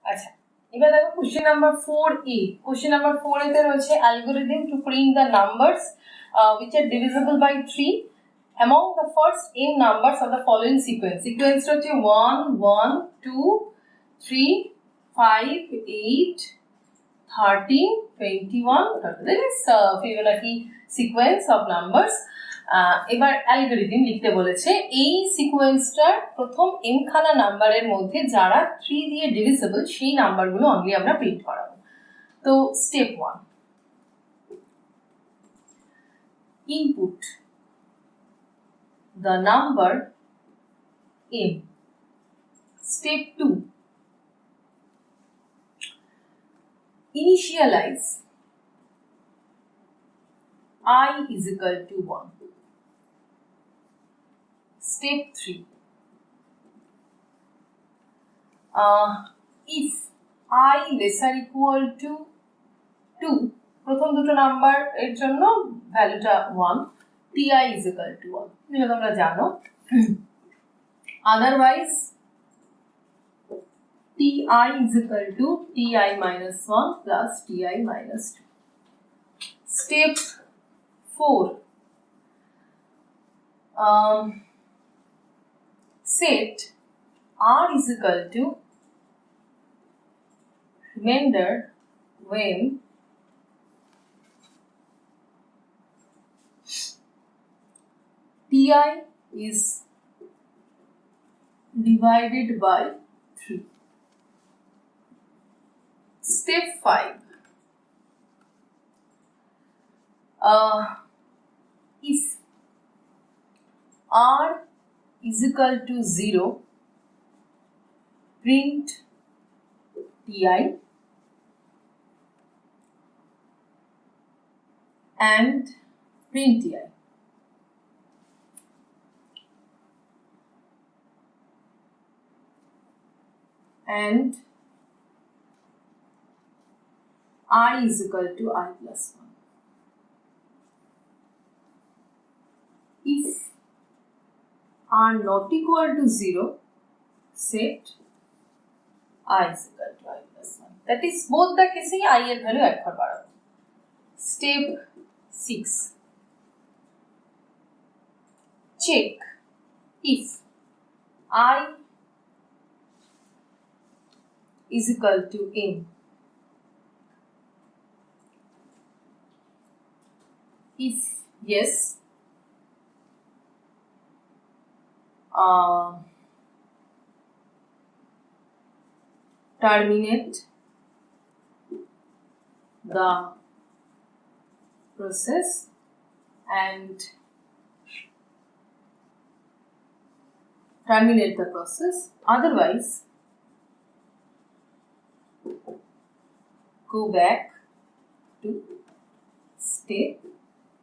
আচ্ছা, এবার দেখো question number 4A। Question number 4A তে রয়েছে algorithm to print the numbers which are divisible by 3 among the first n numbers of the following sequence. Sequence হচ্ছে 1 1 2 3 5 8 13 21 that is Fibonacci sequence of numbers. এবার algorithm লিখতে বলেছে এই সিকোয়েন্সটার প্রথম m খানা নাম্বারের মধ্যে যারা 3 দিয়ে ডিভিজিবল সেই নাম্বারগুলো অনলি আমরা প্রিন্ট করাবো। তো step 1, input the number m. Step 2, initialize I is equal to 1. Step 3, if I lesser equal to 2, প্রথম দুটো নাম্বার এর জন্য ভ্যালুটা 1, ti is equal to 1, যেটা তোমরা জানো। Otherwise ti is equal to ti minus 1 plus ti minus 2. Step 4, set r is equal to remainder when ti is divided by 3. Step 5, if r is equal to 0, print ti and print ti. And I is equal to I plus 1. If r not equal to 0, set I is equal to I plus 1. That is both the cases I এর value এক ঘর বাড়াবো। Step 6, check if I is equal to m. If yes, terminate the process and terminate the process. Otherwise, go back to step.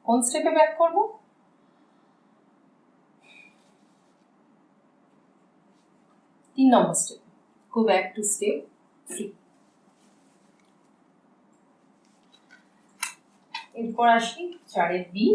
কোন স্টেপে back করব? 3 নম্বর step. Go back to step 3. এরপর আসি 4 B.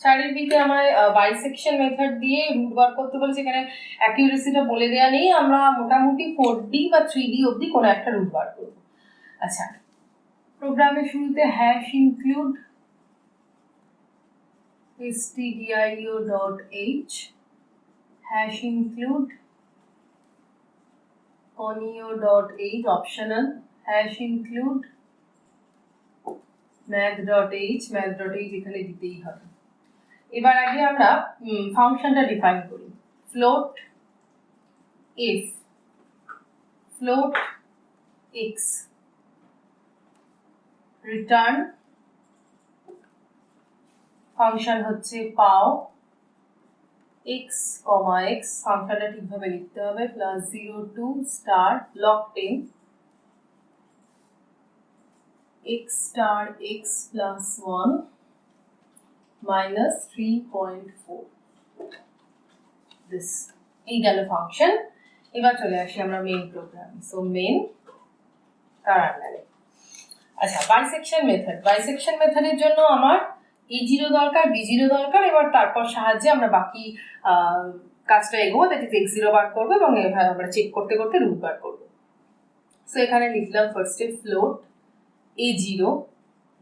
চারের বিতে আমার বাইসেকশন মেথড দিয়ে root বার করতে বলেছে। এখানে অ্যাকিউরেসিটা বলে দেওয়া নেই, আমরা মোটামুটি 4D বা 3D অবধি কোনো একটা রুট বার করব। আচ্ছা, প্রোগ্রামের শুরুতে hash include stdio.h, hash include conio.h optional, hash include math.h, math.h এখানে দিতেই হবে। এবার আগে আমরা ফাংশনটা ডিফাইন করি। float f, float x, return function হচ্ছে পাও x, x ফাংশনটা ঠিকভাবে লিখতে হবে, +0 to start log 10 x star x plus 1 minus 3.4 this এই গেল ফাংশন। এবার চলে আসি আমরা মেইন প্রোগ্রাম। সো মেইন তার আন্ডারে আচ্ছা বাইসেকশন মেথডের জন্য আমার a0 দরকার, b0 দরকার। এবার তারপর সাহায্যে আমরা বাকি কাজটা এগোবো, দ্যাট ইজ x0 বার করবো এবং এভাবে আমরা চেক করতে করতে রুট বার করবো। সো এখানে লিখলাম ফার্স্টে ফ্লোট a0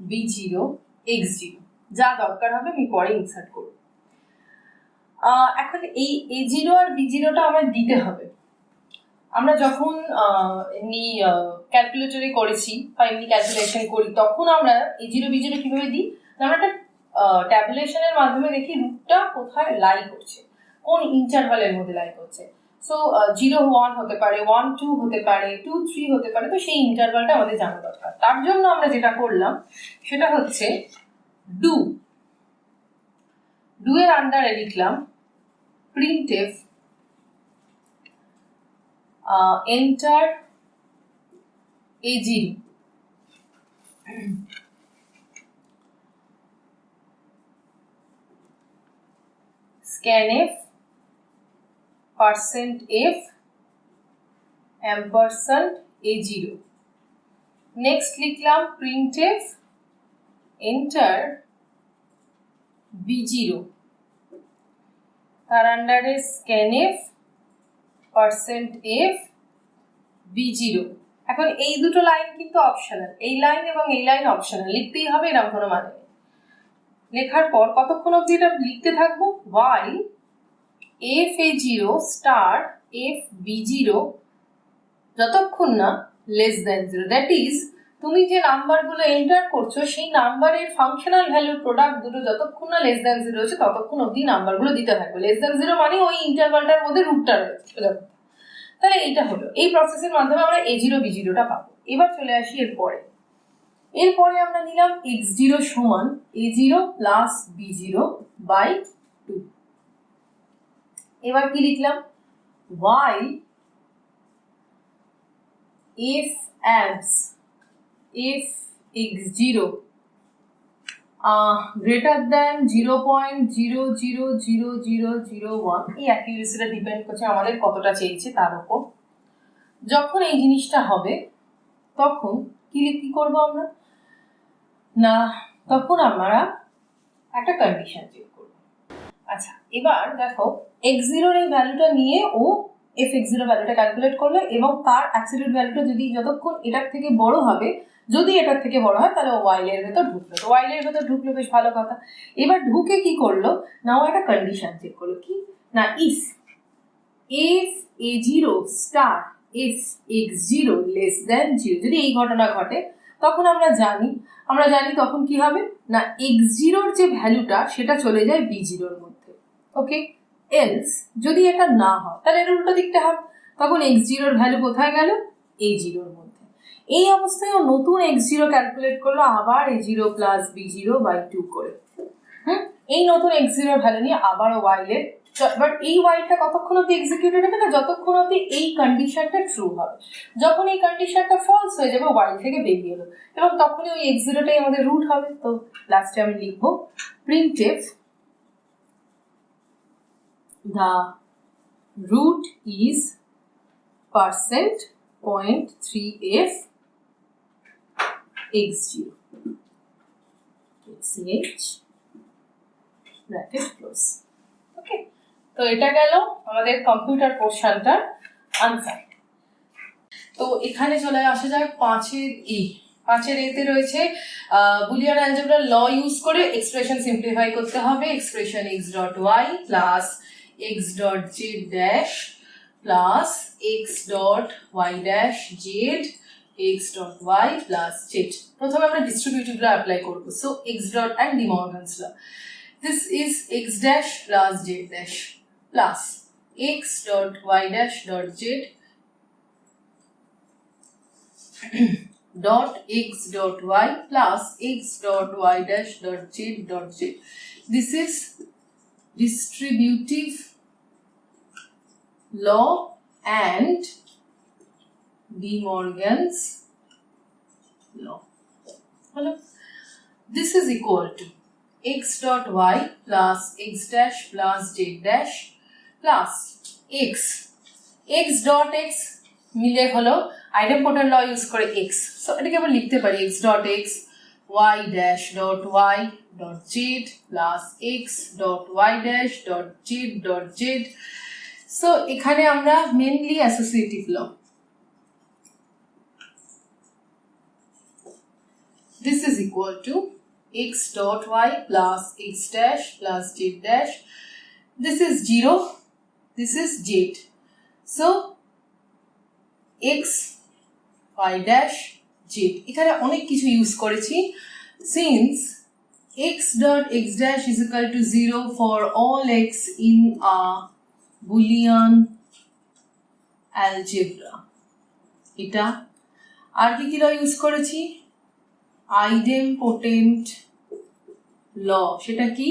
b0 x0, যা দরকার হবে আমি পরে ইনসার্ট করব। এখন এই a0 আর b0টা আমার দিতে হবে। আমরা যখন এমনি ক্যালকুলেটরে করেছি বা এমনি ক্যালকুলেশন করি তখন আমরা a0 b0 কিভাবে দিই, আমরা একটা ট্যাবুলেশনের মাধ্যমে দেখি রুটটা কোথায় লাই করছে, কোন ইন্টারভালের মধ্যে লাই করছে। সো 0-1 হতে পারে, 1-2 হতে পারে, 2-3 হতে পারে। তো সেই ইন্টারভালটা আমাদের জানা দরকার। তার জন্য আমরা যেটা করলাম সেটা হচ্ছে ডু এর আন্ডারে লিখলাম printf enter a0 scanf %f ampersand a0 next লিখলাম printf enter b0 তার আন্ডারে scanf %f b0। এখন এই দুটো লাইন কিন্তু অপশনাল, এই লাইন এবং এই লাইন অপশনাল, লিখতেই হবে, এরকম কোনো মানে নেই। লেখার পর কতক্ষণ অবধি এটা লিখতে থাকবো, while f a0 star f b0 যতক্ষণ না লেস দেন 0, দ্যাট ইজ তুমি যে নাম্বারগুলো এন্টার করছো সেই নাম্বারের ফাংশনাল ভ্যালুর প্রোডাক্ট দুটো যতক্ষণ না লেস দেন 0 হচ্ছে ততক্ষণ অবধি নাম্বারগুলো দিতে থাকবে। লেস দেন 0 মানে ওই ইন্টারভালটার মধ্যে রুটটা রয়েছে। তাহলে এইটা হলো, এই প্রসেসের মাধ্যমে আমরা a0 b0টা পাবো। এবার চলে আসি এরপরে আমরা নিলাম x0 সমান a0 প্লাস b0 বাই 2। এবার কি লিখলাম, while if abs if x0 greater than 0.000001, এই অ্যাকিউরেসিটা ডিপেন্ড করছে আমাদের কতটা চেয়েছে তার উপর। যখন এই জিনিসটা হবে তখন কি করবো আমরা না, তখন আমরা একটা কন্ডিশন চেক করব। আচ্ছা এবার দেখো x0 এই ভ্যালুটা নিয়ে ও f(x0) ভ্যালুটা ক্যালকুলেট করলো এবং তার অ্যাবসলিউট ভ্যালুটা যদি যতক্ষণ এটার থেকে বড় হবে, যদি এটার থেকে বড় হয় তাহলে while এর ভেতর ঢুকলো। তো while এর ভেতর ঢুকলো, বেশ ভালো কথা। এবার ঢুকে কি করলো না, ও একটা কন্ডিশন চেক করলো, কি না, if a0 star if x0 less than 0, যদি এই ঘটনা ঘটে তখন আমরা জানি তখন কি হবে না, x0 যে ভ্যালুটা সেটা চলে যায় b0 মধ্যে। ওকে, এলস যদি এটা না হয় তাহলে এর উল্টো দিকটা হবে, তখন x0 ভ্যালু কোথায় গেল, a0 মধ্যে। এই অবস্থায় ও নতুন x0 ক্যালকুলেট করলো আবার a0 প্লাস b0 বাই 2 করে। এই নতুন x0 ভ্যালু নিয়ে আবার ও while এর, বাট এই whileটা কতক্ষণ অবধি এক্সিকিউটেড হবে না, যতক্ষণ অবধি এই কন্ডিশনটা ট্রু হবে। যখন এই কন্ডিশনটা ফলস হয়ে যাবে while থেকে বেরিয়ে এলো এবং তখনই ওই x0টাই আমাদের রুট হবে। তো লাস্টে আমি লিখবো printf the root is %.3f x0 ch bracket close। ওকে, তো এটা গেল আমাদের কম্পিউটার পোর্শনটার আনসার। তো এখানে চলে আসা যাক 5-এর এতে রয়েছে বুলিয়ান অ্যালজেব্রা ল ইউজ করে এক্সপ্রেশন সিম্পলিফাই করতে হবে। Expression x.y plus x.z dash plus x.y dash z x.y plus z। প্রথমে আমরা ডিস্ট্রিবিউটিভটা অ্যাপ্লাই করব। So x dot and De Morgan's law, this is x dash plus z dash plus x dot y dash dot z dot x dot y plus x dot y dash dot z dot z. This is distributive law and De Morgan's law. হলো this is equal to x dot y plus x dash plus z dash plus x dot x মিলে হলো idempotent ল use করে x, so এটাকে আমরা লিখতে পারি x dot x y dash dot y dot z plus x dot y dash dot z dot z. So এখানে আমরা mainly associative law, this is equal to x dot y plus x dash plus z dash, this is 0, this is z, so x y dash z. এখানে অনেক কিছু use করেছি, since x dot x dash is equal to 0 for all x in a Boolean algebra. এটা আর কি ল use করেছি, idempotent ল, সেটা কি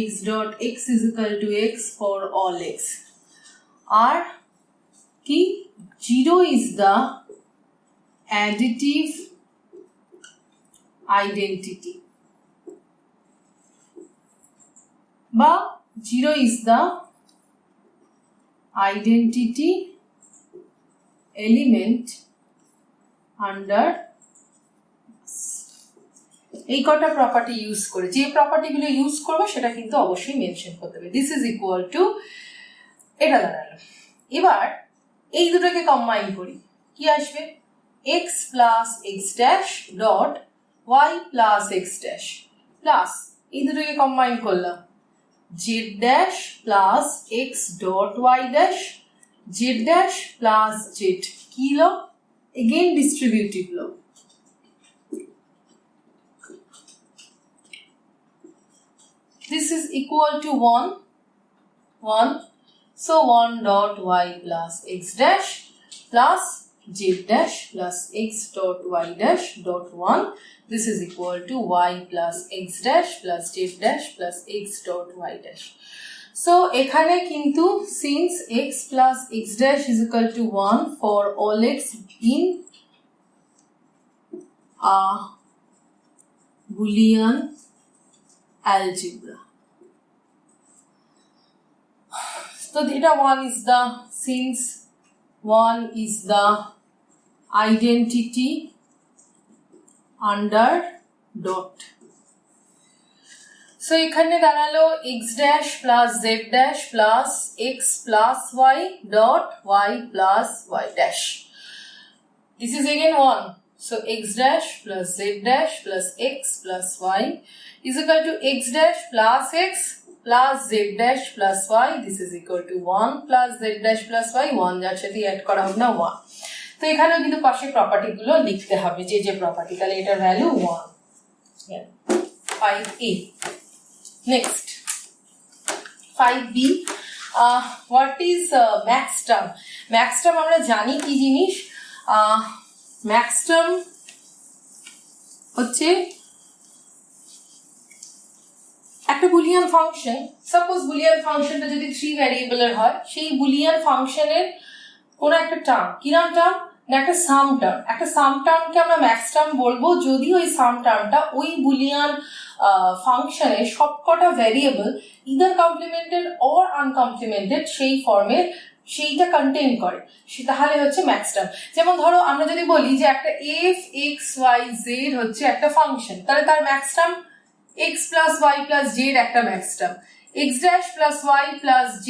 x dot x is equal to x for all x, আর কি 0 is the additive identity বা 0 is the identity element under এই কটা property use করে, যে প্রপার্টিগুলো ইউজ করবো সেটা কিন্তু অবশ্যই মেনশন করতে হবে। দিস ইজ ইকুয়াল টু এটা দাঁড়ালো। এবার এই দুটোকে কম্বাইন করি, কি আসবে x plus X dash dot Y plus X dash plus এই দুটোকে কম্বাইন করলাম z dash plus X dot Y dash z dash plus z, কি law again distributive law, this is equal to 1, so 1 dot y plus x dash plus z dash plus x dot y dash dot 1, this is equal to y plus x dash plus z dash plus x dot y dash. So এখানে কিন্তু since x plus x dash is equal to 1 for all x in a Boolean algebra, so theta 1 is the, since 1 is the identity under dot, so এখানে দাঁড়ালো x dash plus z dash plus x plus y dot y plus y dash, this is again 1, so x dash plus z dash plus x plus y is equal to x dash plus x plus z dash plus y, this is equal to 1 plus z dash plus y, 1 যার সাথে add করা হবে না 1, তো এখানেও কিন্তু পাশে property গুলো লিখতে হবে, যে প্রপার্টি, তাহলে এটার value 1, 5a. Next 5b, what is max term? Max term আমরা জানি কি জিনিস, ম্যাক্স টার্ম হচ্ছে একটা বুলিয়ান ফাংশন, সাপোজ বুলিয়ান ফাংশনটা যদি 3 ভ্যারিয়েবলের হয়, সেই বুলিয়ান ফাংশনের কোন একটা টার্ম, কি নাম টার্ম না একটা সাম টার্ম, একটা সাম টার্মকে আমরা ম্যাক্স টার্ম বলবো যদি ওই সাম টার্মটা ওই বুলিয়ান ফাংশনের সবকটা ভ্যারিয়েবল ইদার কমপ্লিমেন্টেড অর আনকমপ্লিমেন্টেড সেই ফর্মের সেইটা কন্টেইন করে, তাহলে হচ্ছে ম্যাক্স টার্ম। যেমন ধরো আমরা যদি বলি যে একটা এফ এক্স ওয়াই জেড হচ্ছে একটা ফাংশন, তাহলে তার max term x plus y plus z একটা max term, x dash plus y plus z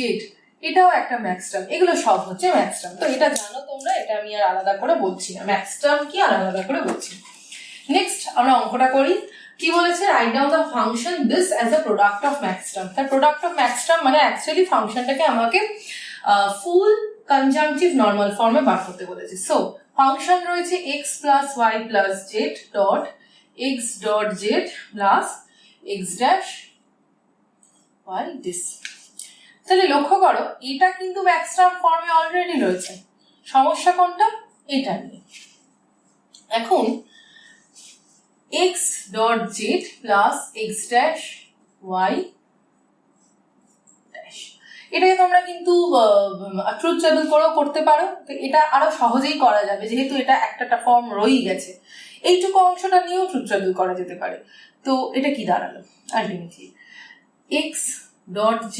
এটাও একটা ম্যাক্স টার্ম, এগুলো সব হচ্ছে ম্যাক্স টার্ম। তো এটা জানো তোমরা, এটা আমি আর আলাদা করে বলছি না, ম্যাক্স টার্ম কি আর আলাদা করে বলছি। নেক্সট আমরা অঙ্কটা করি, কি বলেছে, write down the function this as a product of max term. তার প্রোডাক্ট অফ ম্যাক্স টার্ম মানে অ্যাকচুয়ালি ফাংশনটাকে আমাকে ফুল কনজাংটিভ নর্মাল ফর্মে বার করতে বলেছে। সো ফাংশন রয়েছে x plus y plus z dot x dot z plus x dash y this, তাহলে লক্ষ্য করো এটা কিন্তু ম্যাক্স টার্ম ফর্মে অলরেডি রয়েছে, সমস্যা কোনটা, এটা নিয়ে। এখন x dot z plus x dash y dash, এটাকে তোমরা কিন্তু ট্রুথ টেবিল করেও করতে পারো, তো এটা আরো সহজেই করা যাবে যেহেতু এটা একটা ফর্ম রয়েই গেছে। এইটুকু অংশটা নিয়েও ট্রুথ টেবিল করা যেতে পারে। তো এটা কি দাঁড়ালো ultimately x dot z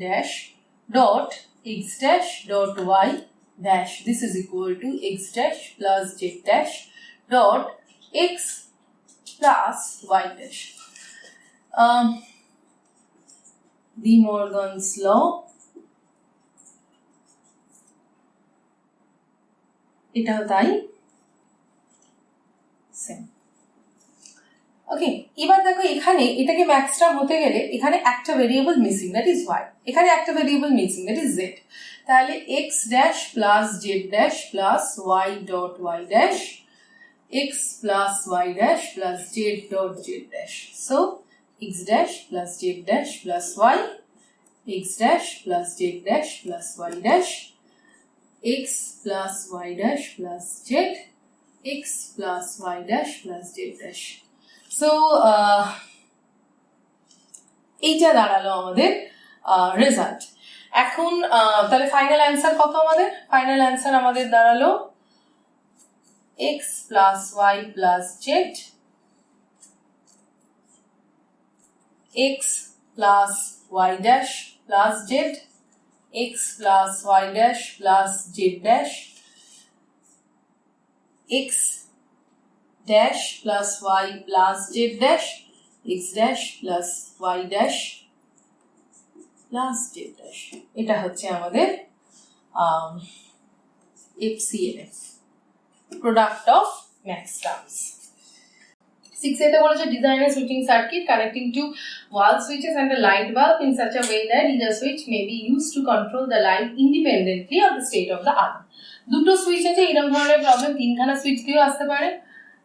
dash dot x dash dot y dash, this is equal to x dash plus z dash dot x plus y dash. De Morgan's law, এটাও তাই সেম। ওকে, এবার দেখো এখানে এটাকে ম্যাক্স টার্ম হতে গেলে এখানে একটা variable missing, that is y, এখানে একটা variable missing, that is z। তাহলে x dash plus z dash plus y dot y dash x plus y dash plus z dot z dash. So x dash plus z dash plus y, x dash plus z dash plus y dash, x plus y dash plus z, x plus y dash plus z dash. So এইটা দাঁড়ালো আমাদের result. এখন তাহলে final answer কত আমাদের? Final answer আমাদের দাঁড়ালো x plus y plus z, x plus y dash plus z, x plus y dash plus z dash, x dash plus y plus z dash, x dash plus y dash plus z dash। এটা হচ্ছে আমাদের FCNF, product of max terms। 6A তে বলেছে design a switching circuit connecting to wall switches and a light bulb in such a way that either switch may be used to control the light independently of the state of the other। দুটো switch আছে, এরকম ধরনের problem তিনখানা switch দিয়েও আসতে পারে।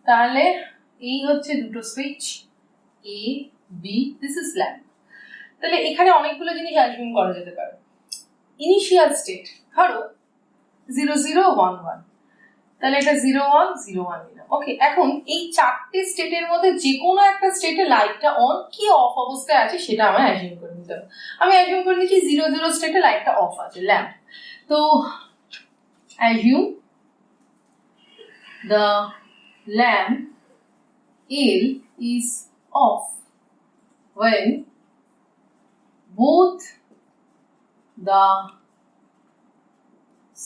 তাহলে এই হচ্ছে দুটো switch A B, this is lamp। তাহলে এখানে অনেকগুলো জিনিস অ্যাজিউম করা যেতে পারে। ইনিশিয়াল স্টেট ধরো 0 0 1 1, তাহলে এটা 0 1 0 1 নিলাম। ওকে, এখন এই চারটে স্টেটের মধ্যে যে কোনো একটা স্টেটে লাইটটা অন কি অফ অবস্থায় আছে সেটা আমার অ্যাজিউম করে নিতে হবে। আমি অ্যাজিউম করে নিচ্ছি 0 0 স্টেটে লাইটটা অফ আছে, ল্যাম্প। তো assume the lamp L is off when both the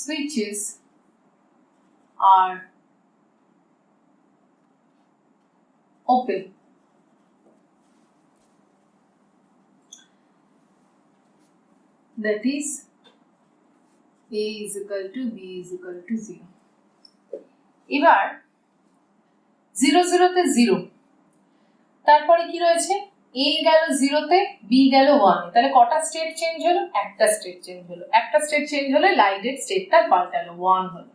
switches are open। That is A is equal to B is equal to 0। এবার 0 0 তে 0, তারপরে কি রয়েছে A গেল 0 তে, B গেল 1 এ, তাহলে কটা স্টেট চেঞ্জ হলো? একটা স্টেট চেঞ্জ হলো। একটা স্টেট চেঞ্জ হলে লাইটের স্টেটটা পাল্টালো, 1 হলো।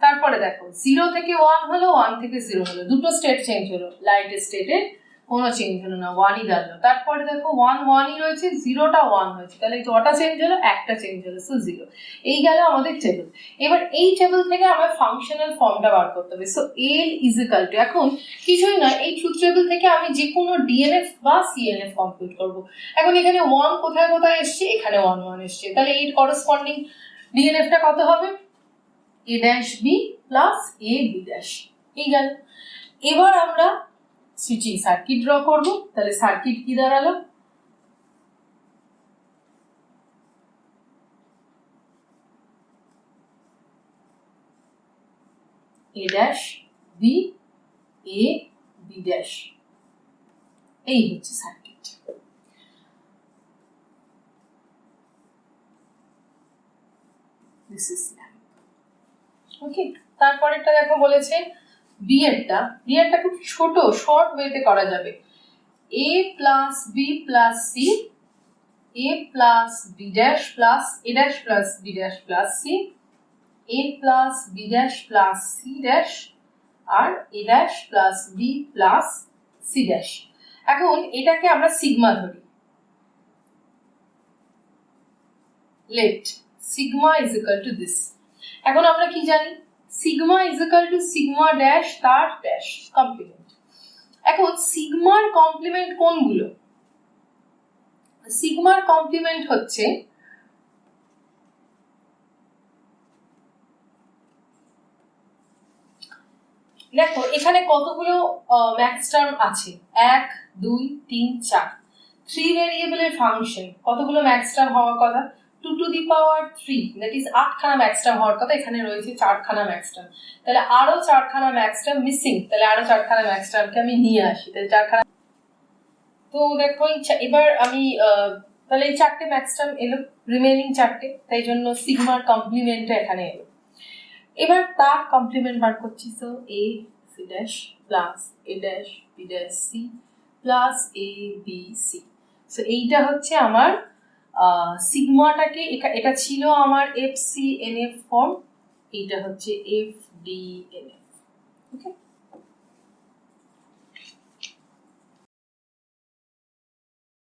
তারপরে দেখো 0 থেকে 1 হলো, 1 থেকে 0 হলো, দুটো স্টেট চেঞ্জ হলো, লাইটের স্টেটের কোনো চেঞ্জ হলো না, 1ই দাঁড়ালো। তারপরে দেখো 1 1ই রয়েছে, 0টা 1 হয়েছে, তাহলে কটা চেঞ্জ হলো? একটা চেঞ্জ হলো, সো 0। এই গেল আমাদের টেবিল। এবার এই টেবিল থেকে আমার ফাংশনাল ফর্মটা বার করতে হবে। So L is equal to, এখন কিছুই নয়, এই ট্রুথ টেবিল থেকে আমি যে কোনো DNF বা CNF কম্পিউট করব। এখন এখানে 1 কোথায় কোথায় এসছে? এখানে 1 1 এসছে, তাহলে এর করসপন্ডিং DNFটা কত হবে? A dash B plus A B dash। এই গেল। এবার আমরা সুইচিং সার্কিট ড্র করব। তাহলে সার্কিট কি দাঁড়ালো? A dash B A B dash, এই হচ্ছে circuit. This is lamp. Okay, তারপরেরটা দেখো বলেছে বি এরটা খুব ছোট শর্ট ওয়েতে করা যাবে। A plus B plus C, A plus B dash plus A dash plus B dash plus C, A plus B dash plus C dash R A dash plus B plus C dash। এখন এটাকে আমরা sigma ধরি। Let sigma is equal to this। এখন আমরা কি জানি? Sigma is equal to sigma dash তার dash complement. এখন সিগমার কমপ্লিমেন্ট কোনগুলো? সিগমার কমপ্লিমেন্ট হচ্ছে দেখো এখানে কতগুলো ম্যাক্স টার্ম আছে, 1 2 3 4, 3 ভেরিয়েবলের ফাংশন, কতগুলো ম্যাক্স টার্ম হওয়ার কথা, 2 to the power 3, that is 8খানা ম্যাক্স টার্ম হওয়ার কথা, এখানে রয়েছে 4খানা ম্যাক্স টার্ম, তাহলে আরো 4খানা ম্যাক্স টার্ম মিসিং, তাহলে আরো 4খানা ম্যাক্স টার্মকে আমি নিয়ে আসি, তাহলে 4খানা। তো দেখো এবার আমি তাহলে এই 4টে ম্যাক্স টার্ম এলো, রিমেইনিং 4টে, তাই জন্য সিগমার কমপ্লিমেন্টটা এখানে এলো। এবার তার কমপ্লিমেন্ট বার করছি, so A C dash plus A dash B dash C plus A B C. So এইটা হচ্ছে আমার সিগমাটাকে, এটা ছিল আমার F C N F form, এইটা হচ্ছে এফ ডি এন এফ। ওকে,